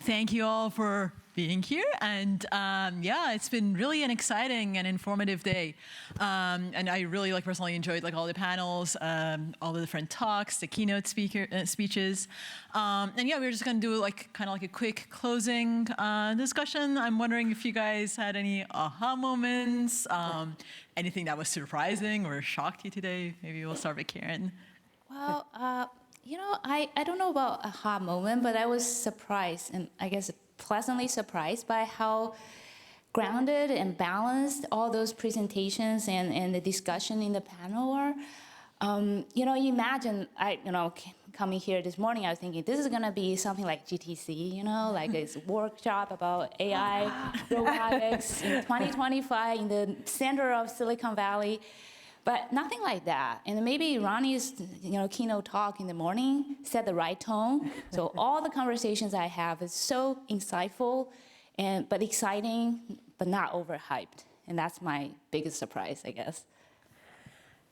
Thank you all for being here. And yeah, it's been really an exciting and informative day. And I really personally enjoyed all the panels, all the different talks, the keynote speeches. And yeah, we're just going to do kind of a quick closing discussion. I'm wondering if you guys had any aha moments, anything that was surprising or shocked you today. Maybe we'll start with Karen. Well, I don't know about aha moment, but I was surprised, and I guess pleasantly surprised by how grounded and balanced all those presentations and the discussion in the panel were. You imagine, coming here this morning, I was thinking this is gonna be something like GTC, like a workshop about AI, robotics in 2025 in the center of Silicon Valley. But nothing like that. And maybe Ronnie's keynote talk in the morning set the right tone. So all the conversations I have is so insightful, but exciting, but not overhyped. And that's my biggest surprise, I guess.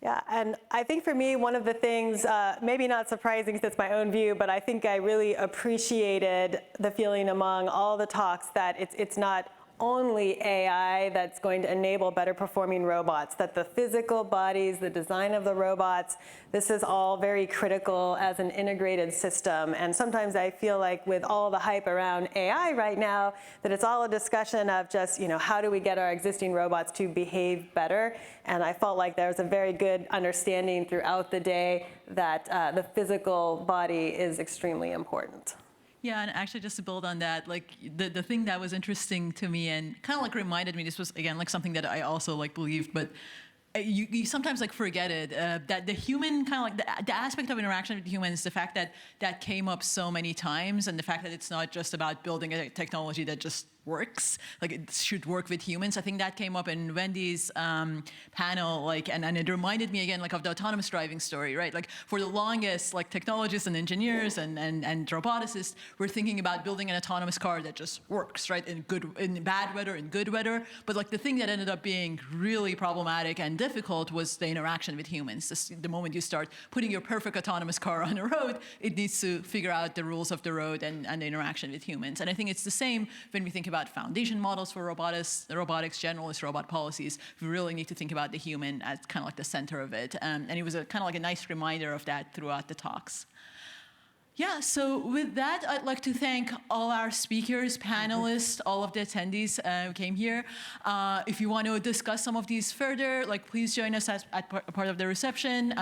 Yeah, and I think for me, one of the things, maybe not surprising because it's my own view, but I think I really appreciated the feeling among all the talks that it's not only AI that's going to enable better performing robots, that the physical bodies, the design of the robots, this is all very critical as an integrated system. And sometimes I feel like with all the hype around AI right now, that it's all a discussion of just, how do we get our existing robots to behave better? And I felt like there was a very good understanding throughout the day that the physical body is extremely important. Yeah, and actually just to build on that, the thing that was interesting to me and kind of reminded me, this was again something that I also believed, but you sometimes forget it, that the human kind of the aspect of interaction with humans, the fact that that came up so many times, and the fact that it's not just about building a technology that just works, it should work with humans. I think that came up in Wendy's panel, and it reminded me again of the autonomous driving story, right? For the longest, technologists and engineers and roboticists were thinking about building an autonomous car that just works, right? In bad weather, in good weather. But the thing that ended up being really problematic and difficult was the interaction with humans. The moment you start putting your perfect autonomous car on a road, it needs to figure out the rules of the road and the interaction with humans. And I think it's the same when we think about foundation models for robotics, generalist robot policies. We really need to think about the human as kind of the center of it. And it was kind of a nice reminder of that throughout the talks. Yeah, so with that, I'd like to thank all our speakers, panelists, all of the attendees who came here. If you want to discuss some of these further, please join us at part of the reception.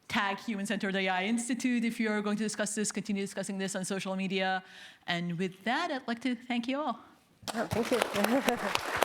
Tag Human-Centered AI Institute if you're going to discuss this, continue discussing this on social media. And with that, I'd like to thank you all. Oh, thank you.